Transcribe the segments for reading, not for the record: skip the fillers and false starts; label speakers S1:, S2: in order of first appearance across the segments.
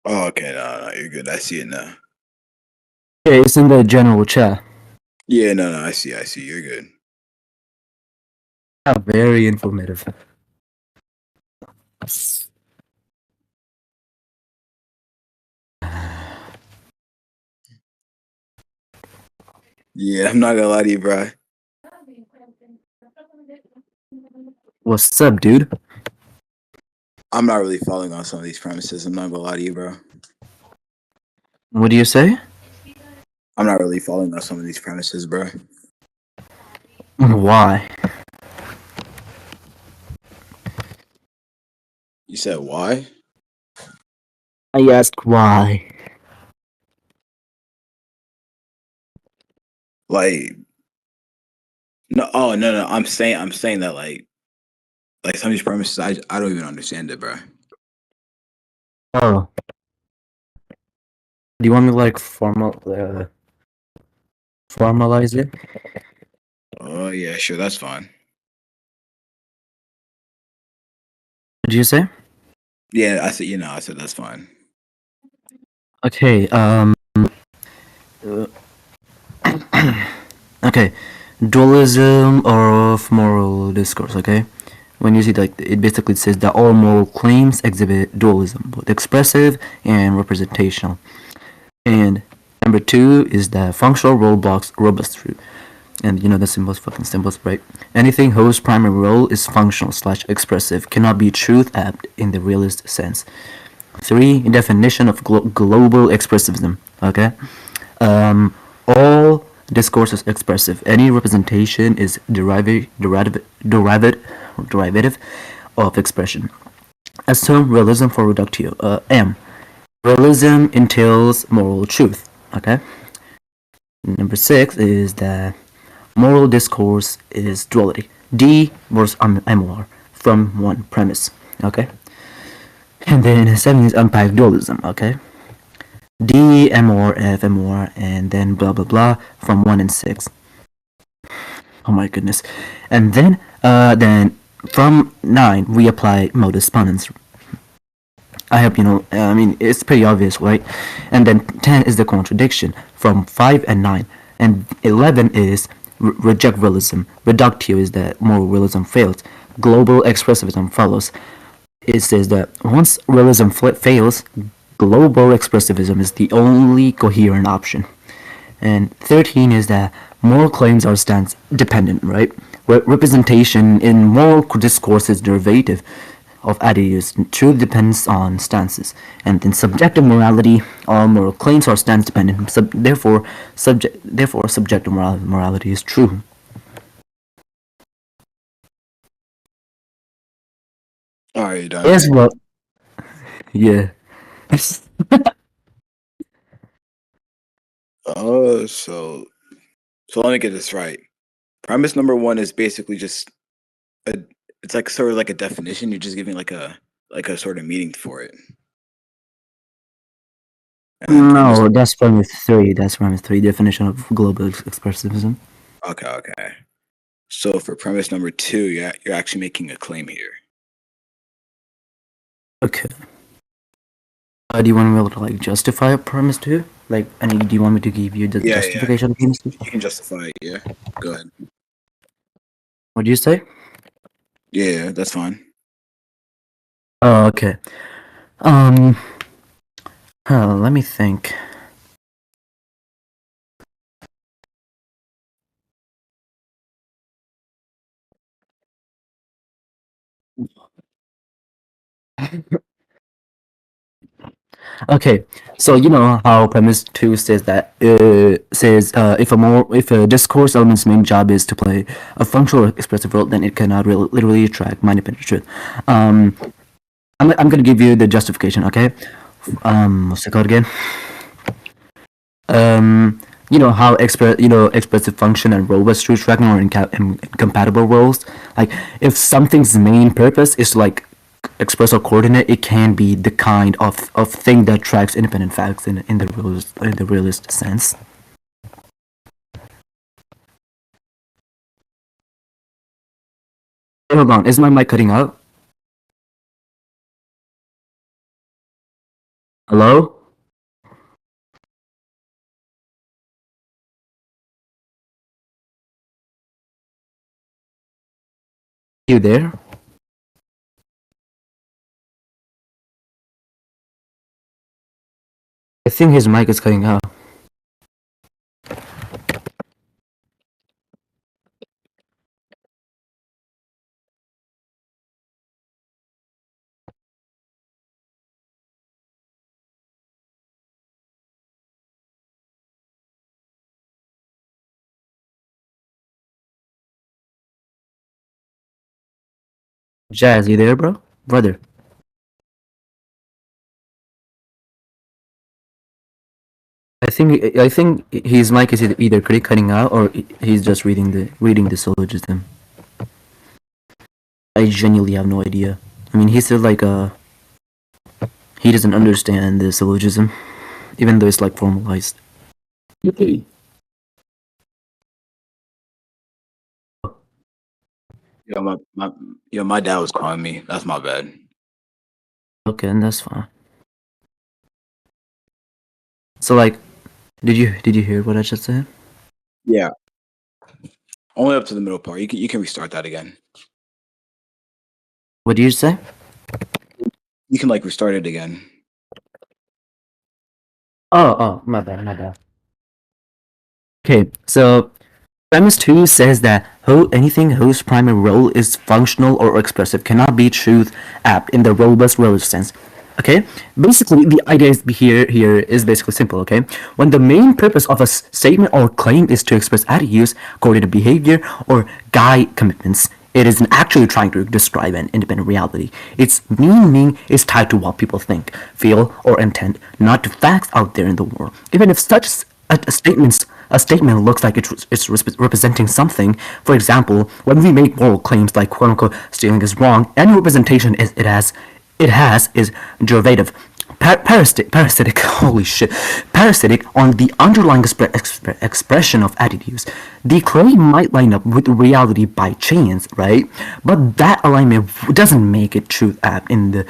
S1: Oh, okay, no, you're good. I see it now.
S2: Yeah, it's in the general chat.
S1: Yeah, no, I see. You're good.
S2: Very informative.
S1: Yeah, I'm not gonna lie to you, bro.
S2: What's up, dude?
S1: I'm not really following on some of these premises. I'm not gonna lie to you, bro.
S2: What do you say?
S1: I'm not really following on some of these premises, bro.
S2: Why?
S1: You said why?
S2: I asked why.
S1: Like, no, oh no. I'm saying that like some of these premises, I don't even understand it, bro.
S2: Oh, do you want me to like formalize it?
S1: Oh yeah, sure, that's fine.
S2: What did you say?
S1: Yeah, I said that's fine.
S2: Okay. Uh, okay. Dualism of moral discourse. Okay. When you see like it basically says that all moral claims exhibit dualism, both expressive and representational. And number two is the functional role blocks robust truth. And you know that's the most fucking simplest, right? Anything whose primary role is functional slash expressive cannot be truth apt in the realist sense. Three, definition of global expressivism. Okay, all discourse is expressive. Any representation is derivative of expression. Assume realism for reductio. M. Realism entails moral truth. Okay. Number six is that moral discourse is duality. D versus MOR from one premise. Okay. And then seven is unpack dualism. Okay. D, MOR, F, MOR, and then blah blah blah from 1 and 6. Oh my goodness. And then from 9 we apply modus ponens. I hope you know, I mean, it's pretty obvious, right? And then 10 is the contradiction from 5 and 9. And 11 is reject realism. Reductio is that moral realism fails. Global expressivism follows. It says that once realism fails, global expressivism is the only coherent option. And 13 is that moral claims are stance dependent, right? Representation in moral discourse is derivative of attitudes. Truth depends on stances. And in subjective morality, all moral claims are stance dependent. Therefore, subjective morality is true.
S1: All right, you done.
S2: As well, yeah.
S1: Oh, so let me get this right. Premise number one is basically just a, it's like sort of like a definition. You're just giving like a sort of meaning for it. And then premise.
S2: No, that's premise three. That's premise three. Definition of global expressivism.
S1: Okay. So for premise number two, you're actually making a claim here.
S2: Okay. Do you want me to like justify a premise two? Like, do you want me to give you the justification of premise two?
S1: You can justify it. Yeah, go ahead.
S2: What do you say?
S1: Yeah, that's fine.
S2: Oh, okay. Um, let me think. Okay, so you know how premise two says that if a discourse element's main job is to play a functional or expressive role, then it cannot literally attract mind independent truth. I'm gonna give you the justification. Okay. What's it called again? You know how expressive function and robust truth tracking are incompatible roles. Like if something's main purpose is like express a coordinate, it can be the kind of thing that tracks independent facts in the realist sense. Hold on, is my mic cutting out? Hello? You there? I think his mic is cutting out. Jazz, you there, bro? Brother. I think his mic is either cutting out or he's just reading the syllogism. I genuinely have no idea. I mean, he said like he doesn't understand the syllogism, even though it's like formalized.
S1: My dad was calling me. That's my bad.
S2: Okay, and that's fine. So like, did you hear what I just said?
S1: Yeah. Only up to the middle part. You can restart that again.
S2: What did you say?
S1: You can like restart it again.
S2: Oh, my bad. Okay, so premise 2 says that anything whose primary role is functional or expressive cannot be truth apt in the robust relative sense. Okay, basically the idea is here is basically simple. Okay, when the main purpose of a statement or claim is to express attitudes, coordinate behavior, or guide commitments, it isn't actually trying to describe an independent reality. Its meaning is tied to what people think, feel, or intend, not to facts out there in the world. Even if such a statement looks like it's representing something. For example, when we make moral claims like quote unquote stealing is wrong, any representation it has is derivative, parasitic, holy shit, parasitic on the underlying expression of attitudes. The claim might line up with reality by chance, right? But that alignment doesn't make it truth apt in the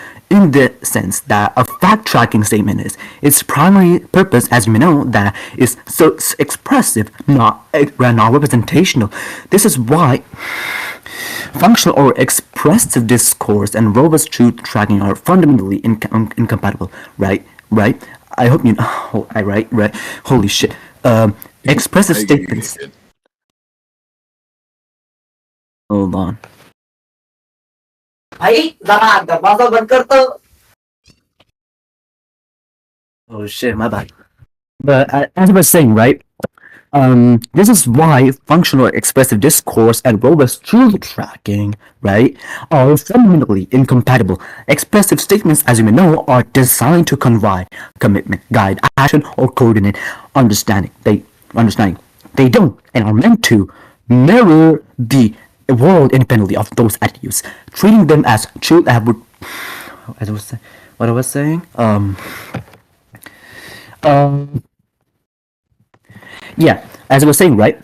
S2: sense that a fact-tracking statement is. Its primary purpose, as you may know, that is so expressive, not representational. This is why functional or expressive discourse and robust truth tracking are fundamentally incompatible, right? Right? I hope you know. Oh, right. Holy shit. Expressive statements. Hold on. Oh shit, my bad. But as I was saying, right? This is why functional expressive discourse and robust truth tracking, right, are fundamentally incompatible. Expressive statements, as you may know, are designed to convey commitment, guide action, or coordinate understanding. They don't and are meant to mirror the world independently of those attitudes, treating them as truth that would. As I was saying, what I was saying. Yeah, as I was saying, right?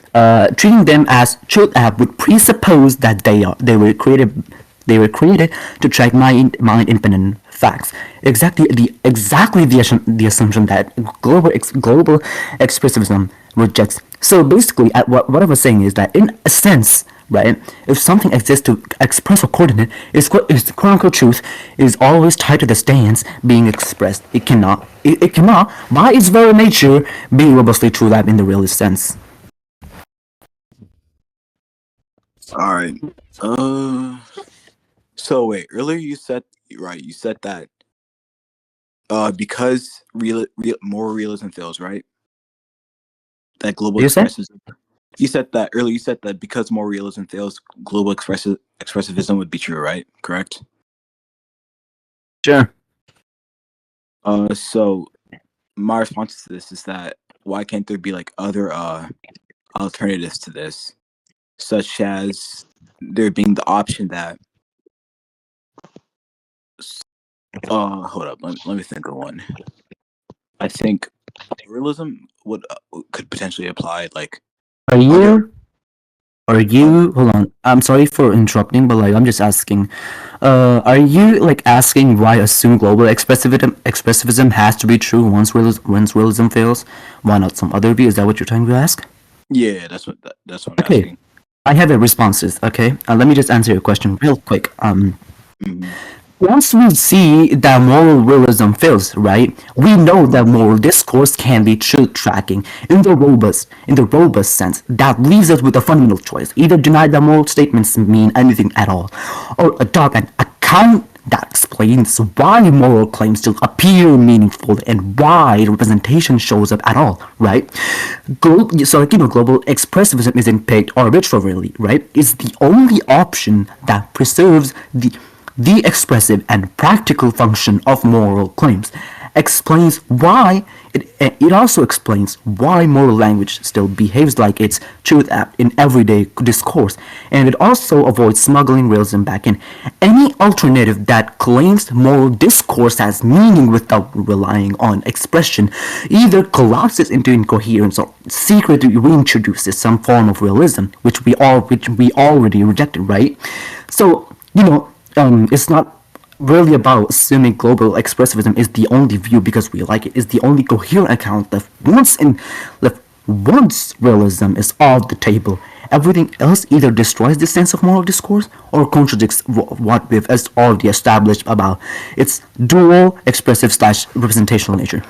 S2: Treating them as truth app would presuppose that they were created to track mind independent facts. Exactly the assumption that global expressivism rejects. So basically, what I was saying is that in a sense, right, if something exists to express a coordinate, its quote unquote truth is always tied to the stance being expressed. It cannot, by its very nature, be robustly true that in the realist sense.
S1: All right. So wait, earlier you said that because moral realism fails, right? That global
S2: You say?
S1: expressivism. You said that earlier. You said that because moral realism fails, global expressivism would be true, right? Correct.
S2: Sure.
S1: So my response to this is that why can't there be like other alternatives to this, such as there being the option that hold up, let me think of one. I think realism could potentially apply like
S2: Are
S1: other
S2: you? Are you, hold on, I'm sorry for interrupting, but like I'm just asking, are you like asking why assume global expressivism has to be true once realism fails? Why not some other view? Is that what you're trying to ask?
S1: Yeah, that's what I'm
S2: Okay,
S1: asking.
S2: I have a responses. Okay, let me just answer your question real quick.
S1: Mhm.
S2: Once we see that moral realism fails, right, we know that moral discourse can be truth tracking in the robust sense. That leaves us with a fundamental choice: either deny that moral statements mean anything at all, or adopt an account that explains why moral claims still appear meaningful and why representation shows up at all, right? Global expressivism isn't picked arbitrarily, right? It's the only option that preserves the expressive and practical function of moral claims, explains why it also explains why moral language still behaves like it's truth in everyday discourse, and it also avoids smuggling realism back in. Any alternative that claims moral discourse has meaning without relying on expression either collapses into incoherence or secretly reintroduces some form of realism, which we already rejected, right? So it's not really about assuming global expressivism is the only view because we like it. It's the only coherent account left once realism is off the table. Everything else either destroys the sense of moral discourse or contradicts what we've already established about its dual expressive slash representational nature.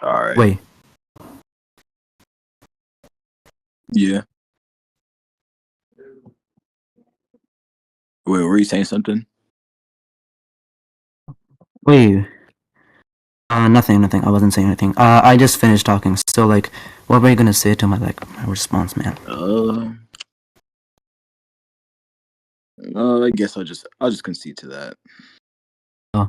S1: All right.
S2: Wait,
S1: Yeah. Wait, were you saying something?
S2: wait. Nothing, nothing. I wasn't saying anything. I just finished talking. So, like, what were you gonna say to my my response, man?
S1: I guess I'll just concede to that.
S2: Oh,